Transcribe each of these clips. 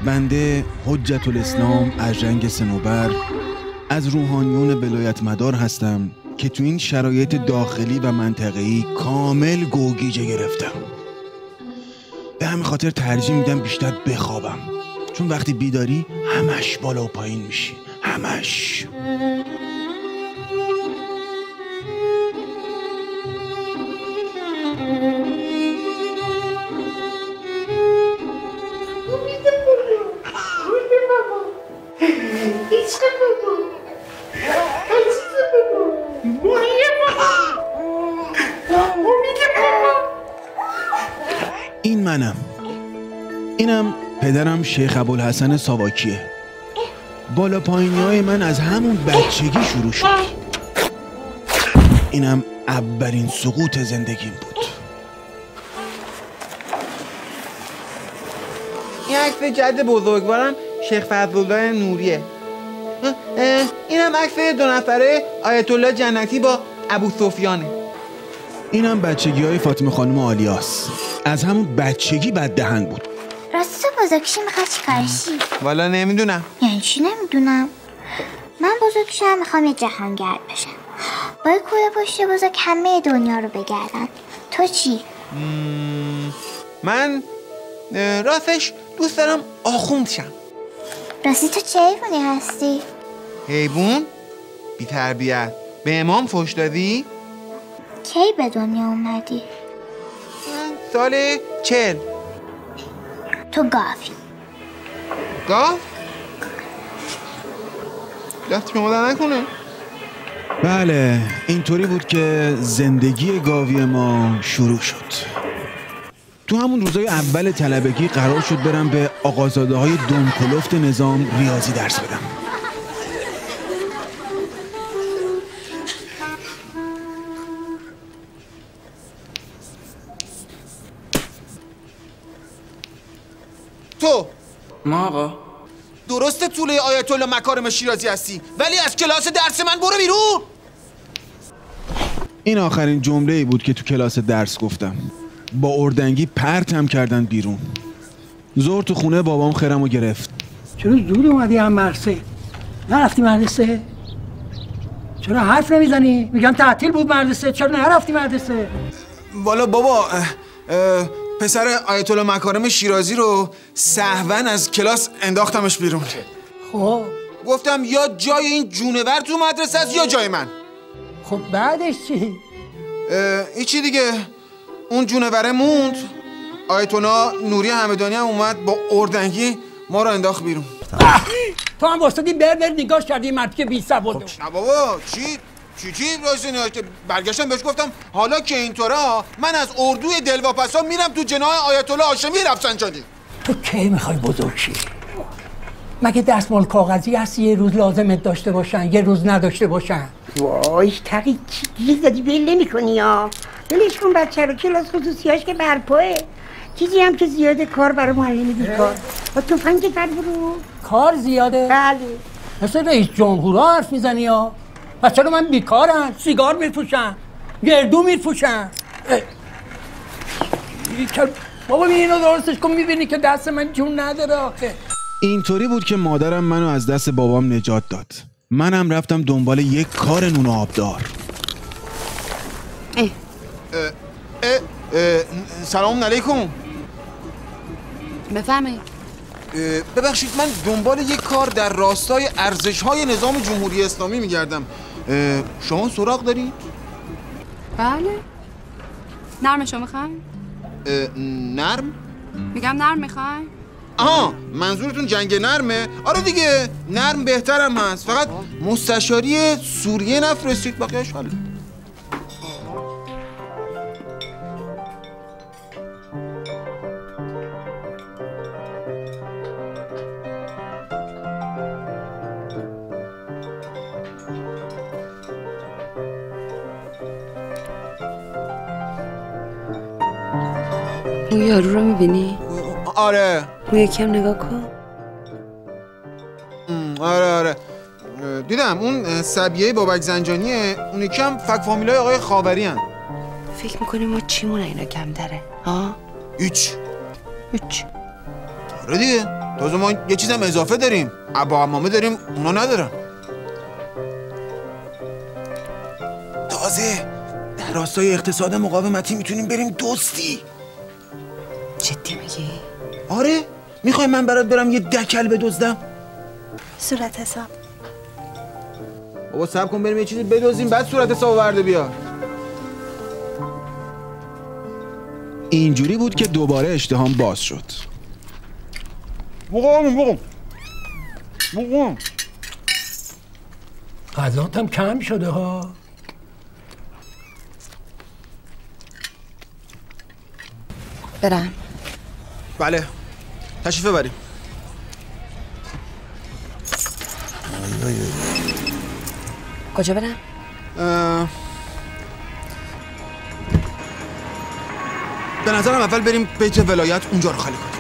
بنده حجت الاسلام ارژنگ صنوبر از روحانیون ولایت مدار هستم که تو این شرایط داخلی و منطقه‌ای کامل گوگیجه گرفتم. به همین خاطر ترجیح میدم بیشتر بخوابم، چون وقتی بیداری همش بالا و پایین میشی، همش. این منم. اینم پدرم شیخ ابوالحسن ساواکیه. بالا پایینی های من از همون بچگی شروع شد. اینم اولین سقوط زندگیم بود. این عکس جد بزرگوارم شیخ فضلالله نوریه. اینم عکس 2 نفره آیت الله جنتی با ابو سفیانه. اینم بچگی های فاطمه خانم آلیاس. از همون بچگی بد دهن بود. راستی تو بزرگشی میخوای چی کارشی؟ والا نمیدونم. یعنی چی نمیدونم؟ من بزرگشم میخوام یه جهانگرد بشم، با یه کوله پشت بزرگ همه دنیا رو بگردم. تو چی؟ من راستش دوست دارم آخوند شم. راستی تو چه حیوانی هستی؟ حیوان؟ بی تربیت. به امام فحش دادی؟ کی به دنیا اومدی؟ سال 40. تو گاوی. گاو؟ دست شما در نکنه. بله، اینطوری بود که زندگی گاوی ما شروع شد. تو همون روزای اول طلبگی قرار شد برم به آقازاده های دمکلفت نظام ریاضی درس بدم. تو ما آقا درسته طوله آیت الله مکارم شیرازی هستی، ولی از کلاس درس من برو بیرون. این آخرین جمله‌ای بود که تو کلاس درس گفتم. با اردنگی پرتم کردن بیرون. زور تو خونه بابام خیرمو گرفت. چرا زود اومدی هم مدرسه؟ نرفتی مدرسه؟ چرا حرف نمیزنی؟ میگم تعطیل بود مدرسه، چرا نرفتی مدرسه؟ والا بابا پسر آیت الله مکارم شیرازی رو سهواً از کلاس انداختمش بیرون. خب گفتم یا جای این جونور تو مدرسه است یا جای من. خب بعدش چی؟ هیچی دیگه. اون جونوره موند. آیت الله نوری همدانی هم اومد با اردنگی ما رو انداخت بیرون. تو هم واسطی بر نگاش کردی مرد که بی سواد. نه بابا چی راستی که برگشتم بهش گفتم حالا که اینطوره من از اردوی دلواپسا میرم تو جناح آیت الله هاشمی رفسنجانی. تو کی میخوای بزرگ شی؟ مگه دستمال کاغذی هست یه روز لازمت داشته باشن یه روز نداشته باشن؟ وای تقی چی گیز دادی بیل نمی کنی یا بلش کن بچه رو، کلاس خصوصیاش که برپاه. چیزی هم که زیاده کار برای معلم بیکار. با تفنگ فر برو. کار زیاده؟ بله. مثل رئیس جمهورها حرف میزنی یا؟ پس چرا من بیکارم؟ سیگار میفروشم، گردو میفروشم. بابا اینو درستش کن، میبینی که دست من جون نداره آخه. اینطوری بود که مادرم منو از دست بابام نجات داد. منم رفتم دنبال یک کار نون آبدار. سلام علیکم. بفرمایید. ببخشید من دنبال یک کار در راستای ارزش‌های نظام جمهوری اسلامی میگردم. شما سراغ دارید؟ بله. نرمشو میخواین؟ نرم؟ میگم نرم میخواین؟ آها منظورتون جنگ نرمه؟ آره دیگه نرم بهترم هست، فقط مستشاری سوریه نفرستید بقیه‌اش حاله. اون یارو رو میبینی؟ آره. اون یکم نگاه کن. آره دیدم اون سبیه بابک زنجانیه، اون یکم فک فامیلای آقای خاوری هن. فکر میکنی ما چیمونه اینا کم داره؟ ها؟ هیچ. هیچ. آره دیگه تازه ما یه چیزم اضافه داریم، ابا عمامه داریم اونا ندارن. تازه در راستای اقتصاد مقاومتی میتونیم بریم دوستی. جدی میگی؟ آره، میخوای من برات برم یه دکل بدزدم؟ صورت حساب. بابا صبر کن بریم یه چیزی بدزدیم بعد صورت حساب ورده بیار. اینجوری بود که دوباره اشتهام باز شد. بگم غذات هم کم شده ها. برم. بله تشریف ببریم. کجا برم؟ به نظرم اول بریم بیت ولایت اونجا رو خالی کنیم.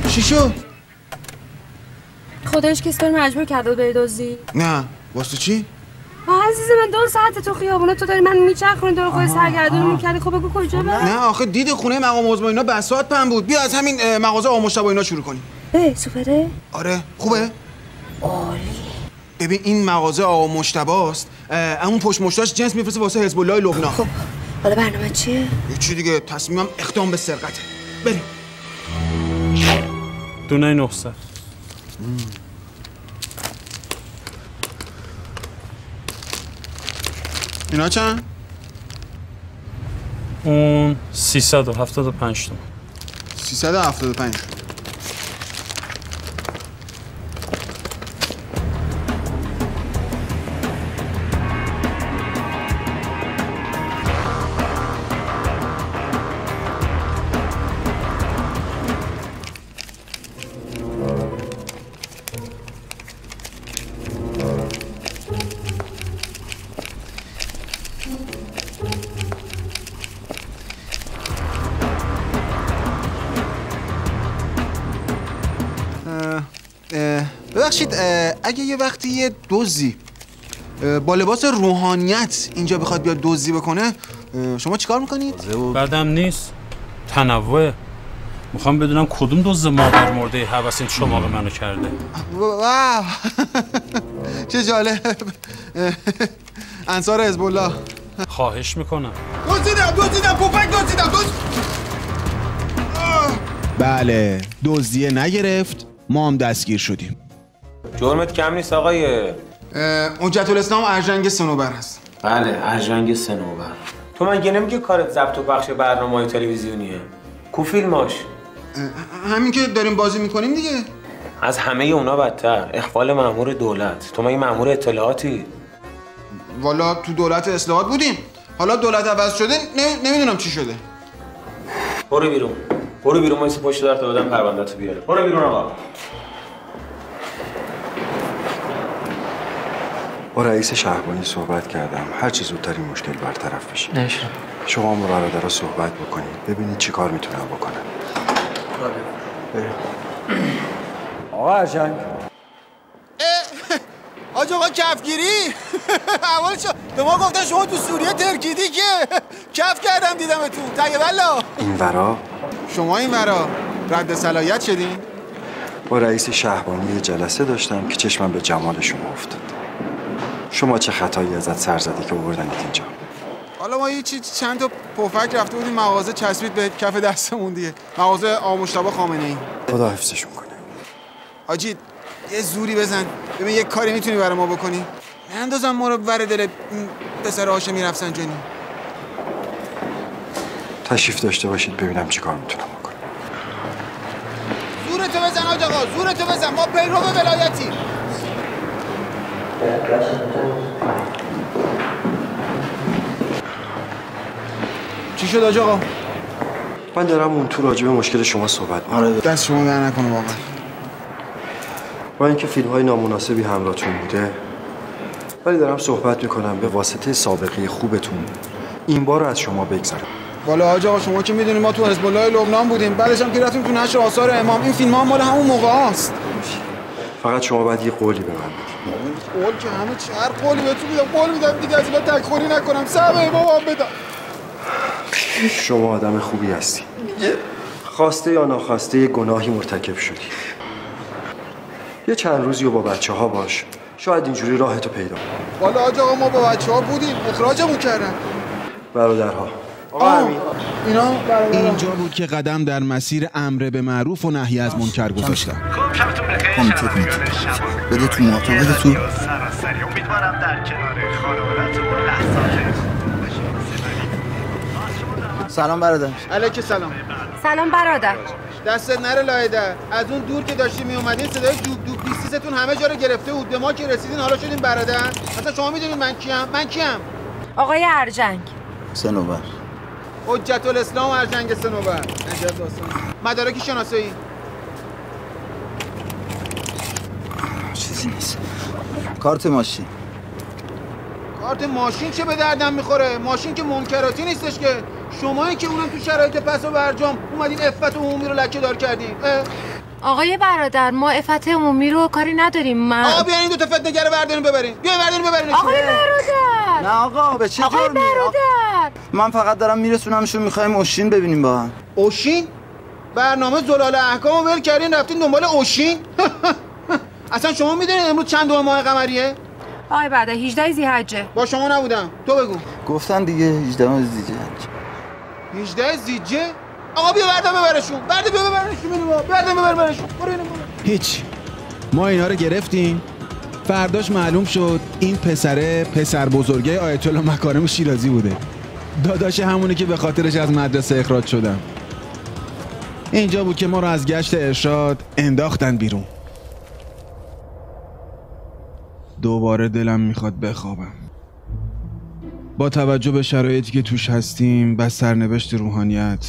چی شد؟ خودش کس بر مجبور کرده بری دزدی؟ نه واسه چی؟ عزیز من 2 ساعت تو خیابونه تو داری من میچرخونی دور خود سرگردون میکردی. خب بگو کجا برم؟ نه آخه دید خونه مقام عظما اینا بساط پن بود. بیا از همین مغازه آقا مجتبی اینا شروع کنیم. سوپره؟ آره خوبه؟ عالی. ببین این مغازه آقا مجتبی است. اون پشت مشتاش جنس میفرسته واسه حزب الله لبنان. خب حالا برنامه چیه؟ یه چی دیگه، تصمیمم اقدام به سرقته. بریم. دونه 900. اینا چند؟ اون 375 تومن. 375. ببخشید اگه یه وقتی یه دزدی با لباس روحانیت اینجا بخواد بیاد دزدی بکنه شما چیکار میکنید؟ بعدم نیست تنوع. میخوام بدونم کدوم دزد مادر مرده هوس این چماق منو کرده. واو چه جالب. انصار حزب الله. خواهش میکنم. دزدیدم پفک دزدیدم. بله دزدیه نگرفت، ما هم دستگیر شدیم. جرمت کم نیست آقای حجت الاسلام ارژنگ صنوبر هست. بله ارژنگ صنوبر. تو مگه نمیگی کارت ضبط و پخش برنامه‌های تلویزیونیه؟ کو فیلماش؟ همین که داریم بازی میکنیم دیگه. از همه اونا بدتر اخفال مأمور دولت. تو مگه مأمور اطلاعاتی؟ والا تو دولت اصلاحات بودیم، حالا دولت عوض شده نمیدونم چی شده. برو بیرون. برو بیرون. ما ایسه پشت در تا بدم پرونده‌تو بیاره. برو بیرون آقا. با رئیس شهربانی صحبت کردم، هر چه زودتر این مشکل برطرف بشه. نشه. شما با برادرها صحبت بکنید، ببینید چی کار میتونن بکنن. آقا ارژنگ آقا کفگیری. اول به ما گفتن شما تو سوریه ترکیدی که کف کردم دیدمتون. تگه والا این ورا شما این ورا رد صلاحیت شدین؟ با رئیس شهربانی یه جلسه داشتم که چشمم به جمال شما افتاد. شما چه خطایی ازت سر زدی که آوردنت اینجا؟ حالا ما یه چند تا پفک رفته بودیم مغازه چسبید به کف دستمون دیگه. مغازه آقا مجتبی خامنه‌ای. خدا حفظشون کنه. حاجی یه زوری بزن ببین یه کاری میتونی برای ما بکنی. نندازم ما رو ور دل پسر هاشمی رفسنجانی. تشریف داشته باشید ببینم چی کار میتونم بکنم. زورتو بزن آقا زورتو بزن، ما پیرو ولایتی. چی شد آقا؟ من دارم اون تو راجع به مشکل شما صحبت می‌کنم. دست شما در نکنه واقعا. با اینکه فیلم‌های نامناسبی همراهتون بوده، ولی دارم صحبت می‌کنم به واسطه سابقه خوبتون این بار رو از شما بگذارم. والا آقا شما که میدونید ما تو حزب الله لبنان بودیم، بعدش هم که رفتیم تو نشر آثار امام. این فیلم‌ها مال همون موقع است. فقط شما باید یه قولی به من بدید. قول که همه چی، هر قولی بهتون میدم، قول میدم دیگه از اینا تکخوری نکنم. سبه بابا بدم. شما آدم خوبی هستی. خواسته یا ناخواسته یه گناهی مرتکب شدی. یه چند روزی با بچه ها باش، شاید اینجوری راهتو پیدا کنی. والا آج آقا ما با بچه ها بودیم، اخراجمون کردن. برادرها آقا امین، اینا اینجا بود که قدم در مسیر امر به معروف و نهی از منکر گذاشتم. کامتو بده تو موهاتو، بده تو. امیدوارم در کنار خانواده‌تون لحظات. سلام برادر. علیک سلام. سلام برادر. دستت نره لای در. از اون دور که داشتیم می اومدین صدای دوب دوب بیستیستون همه جا رو گرفته بود. به ما که رسیدین حالا شدین برادر. اصلا شما میدونین من کیم؟ من کیم؟ آقای ارجنگ. سنوبر. حجت الاسلام ارجنگ سنوبر. عجب داستان. مدارک شناسایی. چیزی نیست. کارت ماشین. کارت ماشین چه به دردم میخوره؟ ماشین که منکراتی نیستش که. شمایی که اونم تو شرایط پس و برجام اومدین عفت عمومی رو لکه دار کردین. آقای برادر ما عفت عمومی رو کاری نداریم. من آقا بیاین دو تا فتنه‌گر بردارین ببرین. بیاین بردارین ببرین. آقای برادر. نه آقا به چه آقای برادر. من فقط دارم میرسونمشون، میخوایم اوشین ببینیم با هم. اوشین؟ برنامه زلال احکامو ول کردین رفتین دنبال اوشین؟ اصلا شما میدونید امروز چند ماه قمریه؟ آقای برادر 18 ذی‌حجه. با شما نبودم. تو بگو. گفتن دیگه 18 ذی‌حجه. 18 ذی‌حجه؟ آقا بیا بردم ببرشون. بیا ببرشون. بردم ببرشون. برو اینو. هیچ. ما اینا رو گرفتیم. فرداش معلوم شد این پسره پسر بزرگه آیت الله مکارم شیرازی بوده. داداش همونه که به خاطرش از مدرسه اخراج شدم. اینجا بود که ما رو از گشت ارشاد انداختن بیرون. دوباره دلم میخواد بخوابم. با توجه به شرایطی که توش هستیم و سرنوشت روحانیت،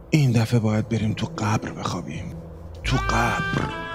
این دفعه باید بریم تو قبر بخوابیم. تو قبر.